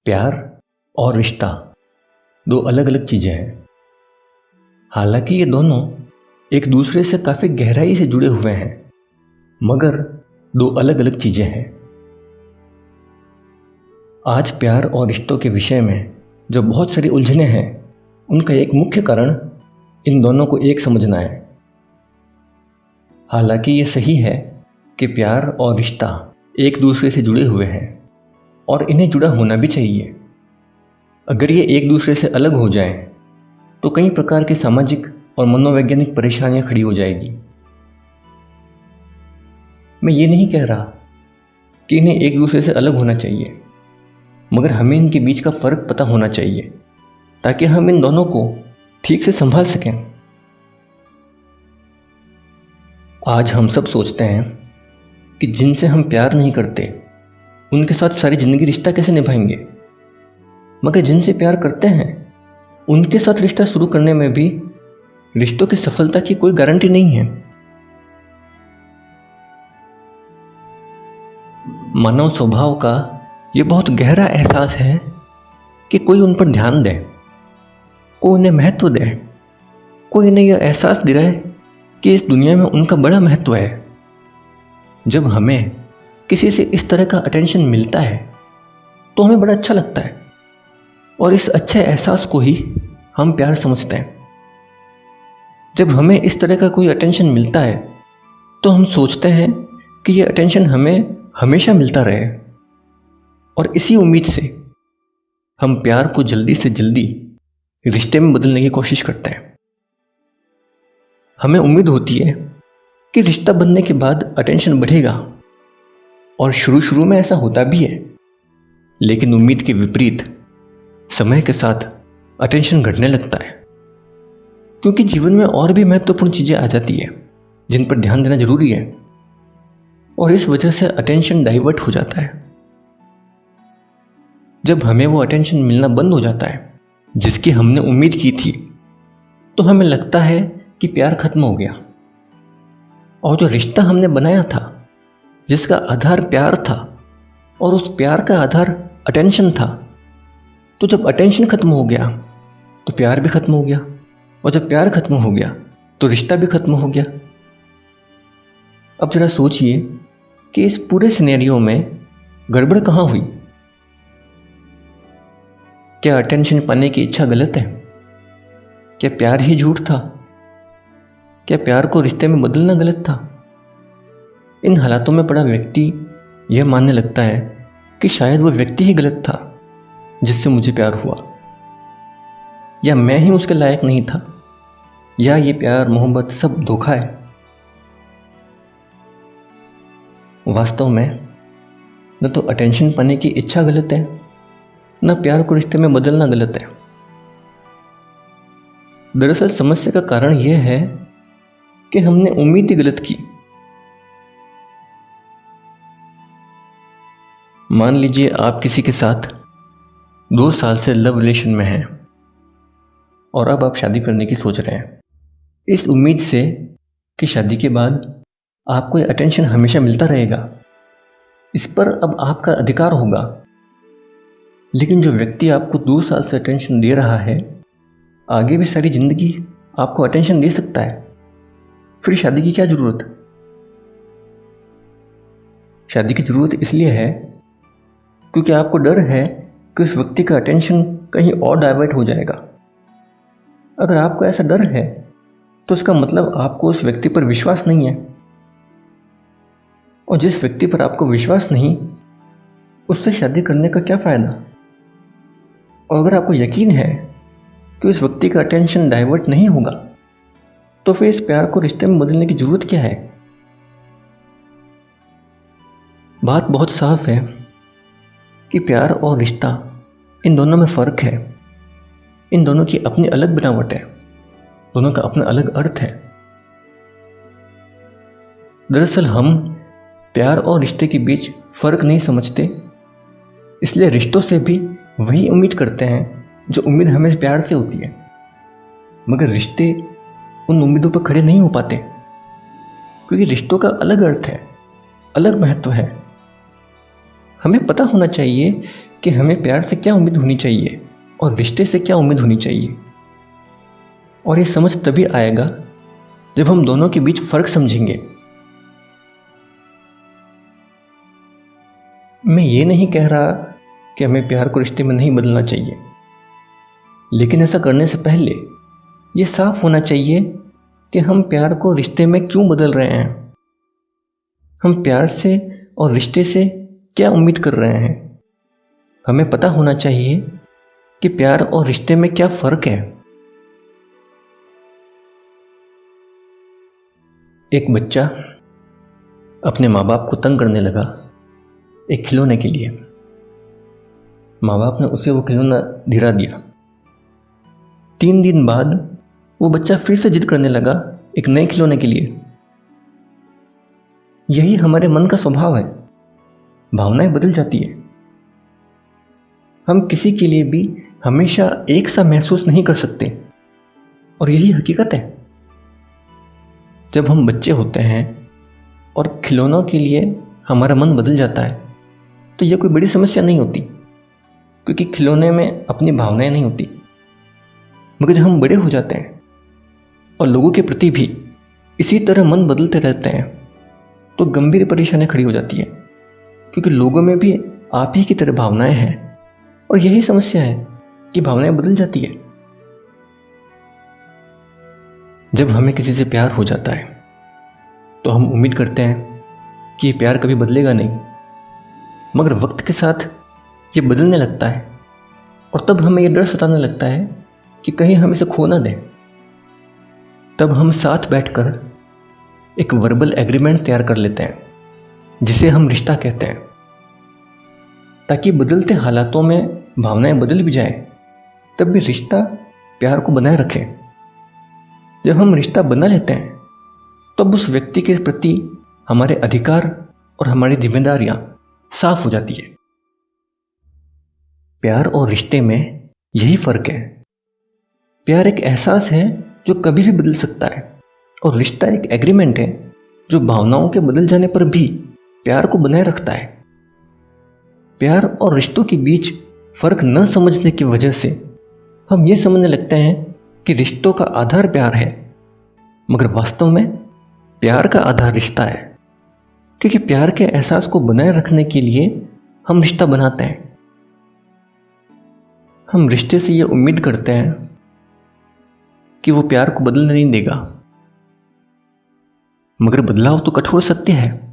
प्यार और रिश्ता दो अलग अलग चीज़ें हैं। हालांकि ये दोनों एक दूसरे से काफ़ी गहराई से जुड़े हुए हैं, मगर दो अलग अलग चीज़ें हैं। आज प्यार और रिश्तों के विषय में जो बहुत सारी उलझनें हैं, उनका एक मुख्य कारण इन दोनों को एक समझना है। हालांकि ये सही है कि प्यार और रिश्ता एक दूसरे से जुड़े हुए हैं और इन्हें जुड़ा होना भी चाहिए। अगर ये एक दूसरे से अलग हो जाएं, तो कई प्रकार की सामाजिक और मनोवैज्ञानिक परेशानियां खड़ी हो जाएगी। मैं ये नहीं कह रहा कि इन्हें एक दूसरे से अलग होना चाहिए, मगर हमें इनके बीच का फर्क पता होना चाहिए ताकि हम इन दोनों को ठीक से संभाल सकें। आज हम सब सोचते हैं कि जिनसे हम प्यार नहीं करते उनके साथ सारी जिंदगी रिश्ता कैसे निभाएंगे, मगर जिनसे प्यार करते हैं उनके साथ रिश्ता शुरू करने में भी रिश्तों की सफलता की कोई गारंटी नहीं है। मानव स्वभाव का यह बहुत गहरा एहसास है कि कोई उन पर ध्यान दे, कोई उन्हें महत्व दे, कोई इन्हें यह एहसास दिलाए कि इस दुनिया में उनका बड़ा महत्व है। जब हमें किसी से इस तरह का अटेंशन मिलता है तो हमें बड़ा अच्छा लगता है और इस अच्छे एहसास को ही हम प्यार समझते हैं। जब हमें इस तरह का कोई अटेंशन मिलता है तो हम सोचते हैं कि यह अटेंशन हमें हमेशा मिलता रहे, और इसी उम्मीद से हम प्यार को जल्दी से जल्दी रिश्ते में बदलने की कोशिश करते हैं। हमें उम्मीद होती है कि रिश्ता बनने के बाद अटेंशन बढ़ेगा, और शुरू में ऐसा होता भी है, लेकिन उम्मीद के विपरीत समय के साथ अटेंशन घटने लगता है, क्योंकि जीवन में और भी महत्वपूर्ण चीजें आ जाती है जिन पर ध्यान देना जरूरी है, और इस वजह से अटेंशन डाइवर्ट हो जाता है। जब हमें वो अटेंशन मिलना बंद हो जाता है जिसकी हमने उम्मीद की थी, तो हमें लगता है कि प्यार खत्म हो गया, और जो रिश्ता हमने बनाया था जिसका आधार प्यार था और उस प्यार का आधार अटेंशन था, तो जब अटेंशन खत्म हो गया तो प्यार भी खत्म हो गया, और जब प्यार खत्म हो गया तो रिश्ता भी खत्म हो गया। अब जरा सोचिए कि इस पूरे सिनेरियो में गड़बड़ कहां हुई। क्या अटेंशन पाने की इच्छा गलत है? क्या प्यार ही झूठ था? क्या प्यार को रिश्ते में बदलना गलत था? इन हालातों में पड़ा व्यक्ति यह मानने लगता है कि शायद वो व्यक्ति ही गलत था जिससे मुझे प्यार हुआ, या मैं ही उसके लायक नहीं था, या ये प्यार मोहब्बत सब धोखा है। वास्तव में न तो अटेंशन पाने की इच्छा गलत है, न प्यार को रिश्ते में बदलना गलत है। दरअसल समस्या का कारण यह है कि हमने उम्मीद ही गलत की। मान लीजिए आप किसी के साथ 2 साल से लव रिलेशन में हैं और अब आप शादी करने की सोच रहे हैं, इस उम्मीद से कि शादी के बाद आपको यह अटेंशन हमेशा मिलता रहेगा, इस पर अब आपका अधिकार होगा। लेकिन जो व्यक्ति आपको 2 साल से अटेंशन दे रहा है, आगे भी सारी जिंदगी आपको अटेंशन दे सकता है, फिर शादी की क्या जरूरत? शादी की जरूरत इसलिए है क्योंकि आपको डर है कि उस व्यक्ति का अटेंशन कहीं और डाइवर्ट हो जाएगा। अगर आपको ऐसा डर है तो इसका मतलब आपको उस व्यक्ति पर विश्वास नहीं है, और जिस व्यक्ति पर आपको विश्वास नहीं, उससे शादी करने का क्या फायदा? और अगर आपको यकीन है कि उस व्यक्ति का अटेंशन डाइवर्ट नहीं होगा, तो फिर इस प्यार को रिश्ते में बदलने की जरूरत क्या है? बात बहुत साफ है कि प्यार और रिश्ता, इन दोनों में फर्क है। इन दोनों की अपनी अलग बनावट है, दोनों का अपना अलग अर्थ है। दरअसल हम प्यार और रिश्ते के बीच फर्क नहीं समझते, इसलिए रिश्तों से भी वही उम्मीद करते हैं जो उम्मीद हमें प्यार से होती है, मगर रिश्ते उन उम्मीदों पर खड़े नहीं हो पाते, क्योंकि रिश्तों का अलग अर्थ है, अलग महत्व है। हमें पता होना चाहिए कि हमें प्यार से क्या उम्मीद होनी चाहिए और रिश्ते से क्या उम्मीद होनी चाहिए। और ये समझ तभी आएगा जब हम दोनों के बीच फर्क समझेंगे। मैं ये नहीं कह रहा कि हमें प्यार को रिश्ते में नहीं बदलना चाहिए, लेकिन ऐसा करने से पहले ये साफ होना चाहिए कि हम प्यार को रिश्ते में क्यों बदल रहे हैं। हम प्यार से और रिश्ते से क्या उम्मीद कर रहे हैं। हमें पता होना चाहिए कि प्यार और रिश्ते में क्या फर्क है। एक बच्चा अपने माँ बाप को तंग करने लगा एक खिलौने के लिए। माँ बाप ने उसे वो खिलौना दिला दिया। 3 दिन बाद वो बच्चा फिर से जिद करने लगा एक नए खिलौने के लिए। यही हमारे मन का स्वभाव है, भावनाएं बदल जाती है। हम किसी के लिए भी हमेशा एक सा महसूस नहीं कर सकते, और यही हकीकत है। जब हम बच्चे होते हैं और खिलौनों के लिए हमारा मन बदल जाता है तो यह कोई बड़ी समस्या नहीं होती, क्योंकि खिलौने में अपनी भावनाएं नहीं होती। मगर जब हम बड़े हो जाते हैं और लोगों के प्रति भी इसी तरह मन बदलते रहते हैं तो गंभीर परेशानियां खड़ी हो जाती है, क्योंकि लोगों में भी आप ही की तरह भावनाएं हैं। और यही समस्या है कि भावनाएं बदल जाती है। जब हमें किसी से प्यार हो जाता है तो हम उम्मीद करते हैं कि ये प्यार कभी बदलेगा नहीं, मगर वक्त के साथ ये बदलने लगता है और तब हमें ये डर सताने लगता है कि कहीं हम इसे खो ना दें। तब हम साथ बैठकर एक वर्बल एग्रीमेंट तैयार कर लेते हैं जिसे हम रिश्ता कहते हैं, ताकि बदलते हालातों में भावनाएं बदल भी जाए तब भी रिश्ता प्यार को बनाए रखे। जब हम रिश्ता बना लेते हैं तब उस व्यक्ति के प्रति हमारे अधिकार और हमारी जिम्मेदारियां साफ हो जाती है। प्यार और रिश्ते में यही फर्क है। प्यार एक एहसास है जो कभी भी बदल सकता है, और रिश्ता एक एग्रीमेंट है जो भावनाओं के बदल जाने पर भी प्यार को बनाए रखता है। प्यार और रिश्तों के बीच फर्क न समझने की वजह से हम ये समझने लगते हैं कि रिश्तों का आधार प्यार है, मगर वास्तव में प्यार का आधार रिश्ता है, क्योंकि प्यार के एहसास को बनाए रखने के लिए हम रिश्ता बनाते हैं। हम रिश्ते से ये उम्मीद करते हैं कि वो प्यार को बदलने नहीं देगा, मगर बदलाव तो कठोर सत्य है।